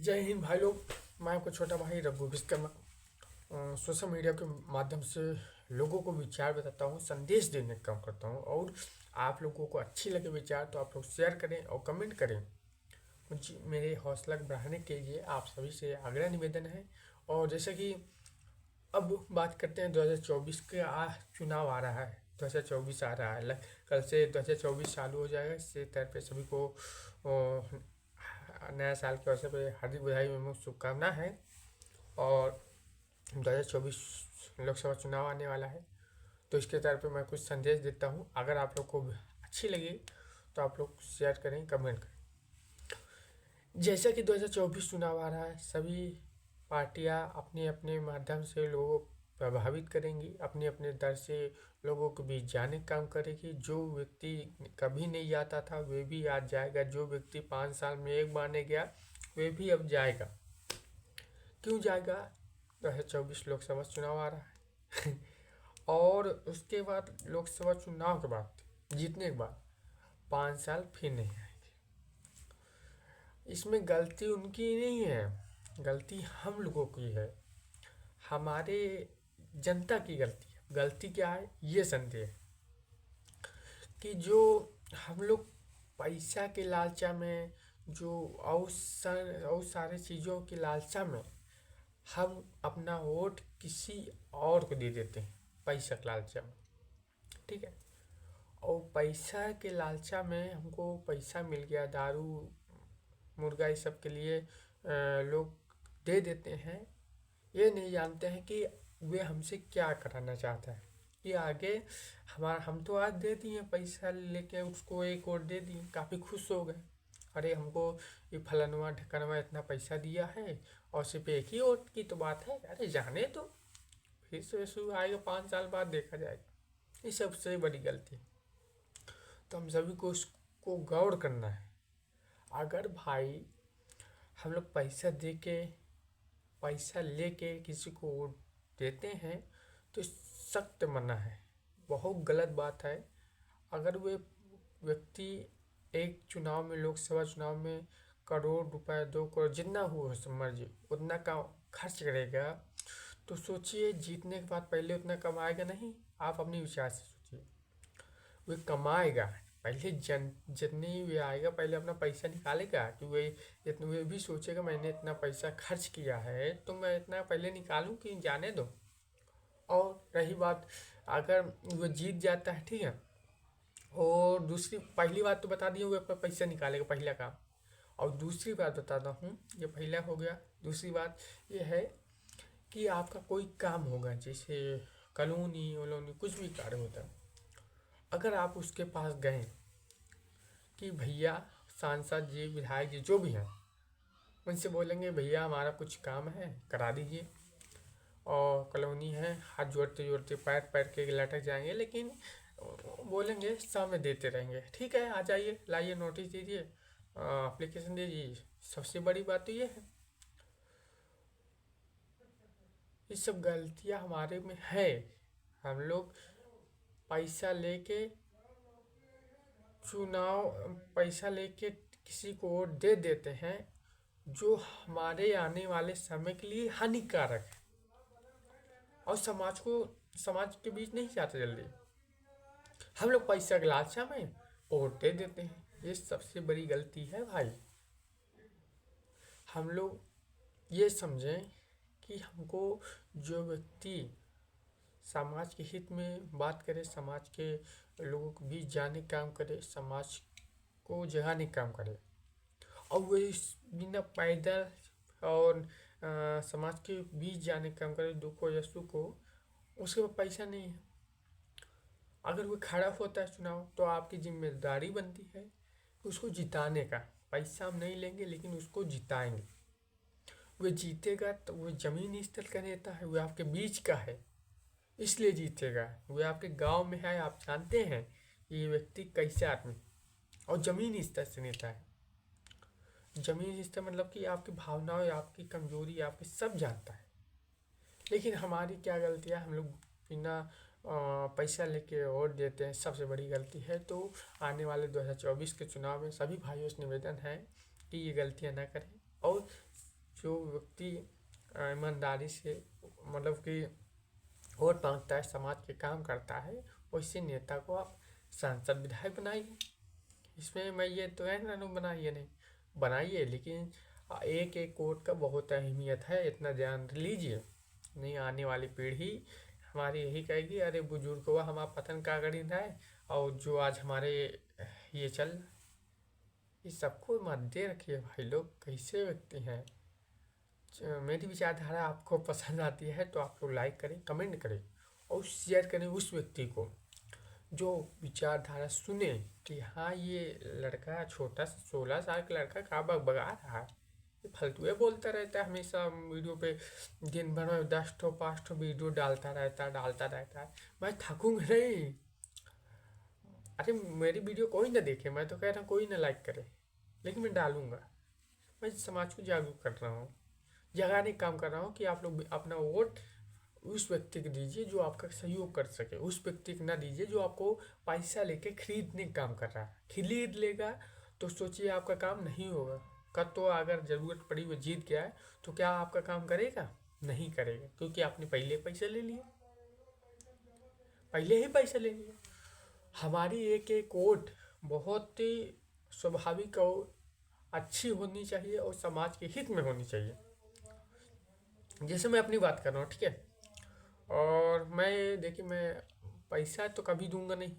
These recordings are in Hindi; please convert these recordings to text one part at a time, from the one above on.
जय हिंद भाई लोग। मैं आपका छोटा भाई रघु विश्वकर्मा। सोशल मीडिया के माध्यम से लोगों को विचार बताता हूँ, संदेश देने का काम करता हूँ। और आप लोगों को अच्छी लगे विचार तो आप लोग शेयर करें और कमेंट करें। मुझे मेरे हौसला बढ़ाने के लिए आप सभी से आग्रह निवेदन है। और जैसे कि अब बात करते हैं 2024 के चुनाव आ रहा है। 2024 आ रहा है, कल से 2024 चालू हो जाएगा। इससे तरह पे सभी को नया साल के अवसर पर हार्दिक बधाई एवं शुभकामना है। और 2024 लोकसभा चुनाव आने वाला है, तो इसके तरफ पे मैं कुछ संदेश देता हूँ। अगर आप लोग को अच्छी लगी तो आप लोग शेयर करें, कमेंट करें। जैसा कि 2024 चुनाव आ रहा है, सभी पार्टियां अपने अपने माध्यम से लोगों को प्रभावित करेंगी, अपने अपने दर से लोगों के बीच जाने का काम करेगी। जो व्यक्ति कभी नहीं जाता था वे भी आज जाएगा, जो व्यक्ति 5 साल में एक बार नहीं गया वे भी अब जाएगा। क्यों जाएगा? 2024 लोकसभा चुनाव आ रहा है और उसके बाद लोकसभा चुनाव के बाद जीतने के बाद 5 साल फिर नहीं आएंगे। इसमें गलती उनकी नहीं है, गलती हम लोगों की है, हमारे जनता की गलती है। गलती क्या है ये संदेह कि जो हम लोग पैसा के लालचा में, जो और सारे चीज़ों की लालचा में हम अपना वोट किसी और को दे देते हैं, पैसा के लालचा में। ठीक है, और पैसा के लालचा में हमको पैसा मिल गया, दारू मुर्गा इस सब के लिए लोग दे देते हैं। ये नहीं जानते हैं कि वे हमसे क्या कराना चाहता है। कि आगे हम तो आज दे दिए पैसा लेके, उसको एक और दे दिए, काफ़ी खुश हो गए। अरे हमको ये फलानवा ढकनवा इतना पैसा दिया है और सिर्फ एक ही वोट की तो बात है। अरे जाने तो फिर से वैसे आएगा, 5 साल बाद देखा जाएगा। ये सबसे बड़ी गलती। तो हम सभी को उसको गौर करना है। अगर भाई हम लोग पैसा लेके किसी को वोट देते हैं तो सख्त मना है, बहुत गलत बात है। अगर वे व्यक्ति एक चुनाव में, लोकसभा चुनाव में करोड़ रुपए, 2 करोड़ जितना हो मर्जी उतना का खर्च करेगा, तो सोचिए जीतने के बाद पहले उतना कमाएगा नहीं। आप अपने विचार से सोचिए, वे कमाएगा पहले, जितनी वे आएगा पहले अपना पैसा निकालेगा कि वे भी सोचेगा मैंने इतना पैसा खर्च किया है तो मैं इतना पहले निकालूं कि जाने दो। और रही बात, अगर वो जीत जाता है, ठीक है, और दूसरी पहली बात तो बता दिए, वो अपना पैसा निकालेगा, पहला काम। और दूसरी बात बताता हूँ, ये पहला हो गया। दूसरी बात ये है कि आपका कोई काम होगा, जैसे कॉलोनी वलोनी कुछ भी कार्य होता है, अगर आप उसके पास गए कि भैया, सांसद जी, विधायक जी जो भी हैं, उनसे बोलेंगे भैया हमारा कुछ काम है करा दीजिए, और कॉलोनी है, हाथ जोड़ते जोड़ते पैर पैर के लटक जाएंगे, लेकिन बोलेंगे समय देते रहेंगे। ठीक है, आ जाइए, लाइए, नोटिस दीजिए, एप्लीकेशन दीजिए। सबसे बड़ी बात तो ये है, ये सब गलतियां हमारे में है। हम लोग पैसा लेके चुनाव पैसा लेके किसी को वोट दे देते हैं जो हमारे आने वाले समय के लिए हानिकारक है और समाज के बीच नहीं जाता जल्दी। हम लोग पैसा के लालचा में वोट दे देते हैं, ये सबसे बड़ी गलती है भाई। हम लोग ये समझें कि हमको जो व्यक्ति समाज के हित में बात करे, समाज के लोगों के बीच जाने का काम करे, समाज को जगाने का काम करे, और वो बिना पैदल और समाज के बीच जाने का काम करे, दुखों या सुख हो, उसके पास पैसा नहीं है। अगर वो खड़ा होता है चुनाव तो आपकी जिम्मेदारी बनती है उसको जिताने का। पैसा हम नहीं लेंगे लेकिन उसको जिताएंगे। वो जीतेगा तो वो जमीन स्तर का नेता है, वो आपके बीच का है, इसलिए जीतेगा। वो आपके गांव में है, आप जानते हैं ये व्यक्ति कैसे आदमी, और जमीन स्तर से नेता है। जमीन स्तर मतलब कि आपकी भावनाएं, आपकी कमजोरी, आपकी सब जानता है। लेकिन हमारी क्या गलती है, हम लोग बिना पैसा लेके वोट देते हैं, सबसे बड़ी गलती है। तो आने वाले 2024 के चुनाव में सभी भाइयों से निवेदन है कि ये गलतियां ना करें और जो व्यक्ति ईमानदारी से मतलब कि वोट मांगता है, समाज के काम करता है, वैसे नेता को आप सांसद विधायक बनाइए। इसमें मैं ये तो है ना बनाइए, नहीं बनाइए, लेकिन एक एक वोट का बहुत अहमियत है, इतना ध्यान लीजिए। नहीं आने वाली पीढ़ी हमारी यही कहेगी अरे बुजुर्ग हुआ हमारा पतन का गड़ी है, और जो आज हमारे ये चल, ये सबको मध्य रखिए भाई लोग, कैसे व्यक्ति हैं। मेरी विचारधारा आपको पसंद आती है तो आप लोग लाइक करें, कमेंट करें और शेयर करें उस व्यक्ति को जो विचारधारा सुने कि हाँ ये लड़का छोटा सा 16 साल का लड़का कहाँ बगा रहा है, ये फालतू बोलता रहता है हमेशा वीडियो पे, दिन भर में 10 5 वीडियो डालता रहता है। मैं थकूंगा नहीं। अरे मेरी वीडियो कोई ना देखे, मैं तो कह रहा हूँ कोई ना लाइक करे, लेकिन मैं डालूंगा। मैं समाज को जागरूक कर रहा हूँ, जगाने का काम कर रहा हूँ कि आप लोग अपना वोट उस व्यक्ति को दीजिए जो आपका सहयोग कर सके, उस व्यक्ति को ना दीजिए जो आपको पैसा लेके खरीदने का काम कर रहा है। खरीद लेगा तो सोचिए आपका काम नहीं होगा। कल तो अगर ज़रूरत पड़ी वो जीत गया है तो क्या आपका काम करेगा? नहीं करेगा, क्योंकि आपने पहले पैसे ले लिए, पहले ही पैसे ले लिए। हमारी एक एक वोट बहुत ही स्वाभाविक और अच्छी होनी चाहिए और समाज के हित में होनी चाहिए। जैसे मैं अपनी बात कर रहा हूँ, ठीक है, और मैं देखिए मैं पैसा तो कभी दूंगा नहीं,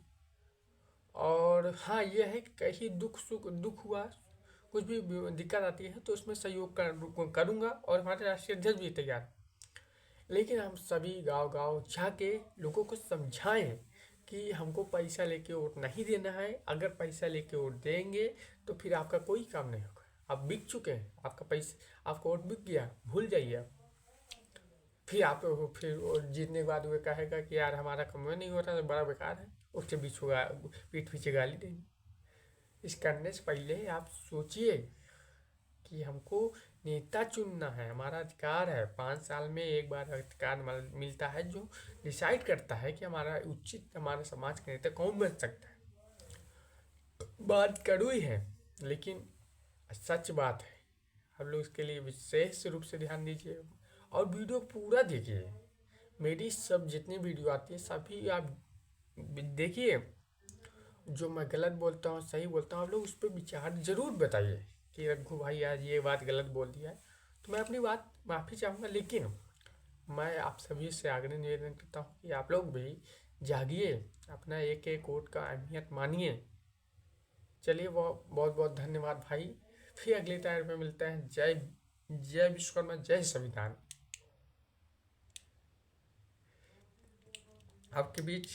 और हाँ ये है कि कहीं दुख हुआ, कुछ भी दिक्कत आती है तो उसमें सहयोग करूँगा, और हमारे राष्ट्रीय अध्यक्ष भी तैयार हैं। लेकिन हम सभी गांव गांव जाके लोगों को समझाएं कि हमको पैसा लेके वोट नहीं देना है। अगर पैसा लेके वोट देंगे तो फिर आपका कोई काम नहीं होगा, आप बिक चुके हैं, आपका पैसा आपका वोट बिक गया, भूल जाइए आप। फिर वो जीतने के बाद वो कहेगा कि यार हमारा काम नहीं हो रहा, तो बड़ा बेकार है, उसके पीठ पीछे गाली देंगे। इस करने से पहले आप सोचिए कि हमको नेता चुनना है, हमारा अधिकार है। 5 साल में एक बार अधिकार मिलता है जो डिसाइड करता है कि हमारा उचित हमारे समाज का नेता कौन बन सकता है। बात कड़वी है लेकिन सच बात है। हम लोग इसके लिए विशेष रूप से ध्यान दीजिए और वीडियो पूरा देखिए। मेरी सब जितनी वीडियो आती है सभी आप देखिए। जो मैं गलत बोलता हूँ सही बोलता हूँ, आप लोग उस पर विचार जरूर बताइए कि रघु भाई आज ये बात गलत बोल दिया है, तो मैं अपनी बात माफ़ी चाहूँगा। लेकिन मैं आप सभी से आग्रह निवेदन करता हूँ कि आप लोग भी जागिए, अपना एक एक वोट का अहमियत मानिए। चलिए बहुत बहुत धन्यवाद भाई, फिर अगले टायर में मिलते हैं। जय जय विश्वकर्मा, जय संविधान। आपके बीच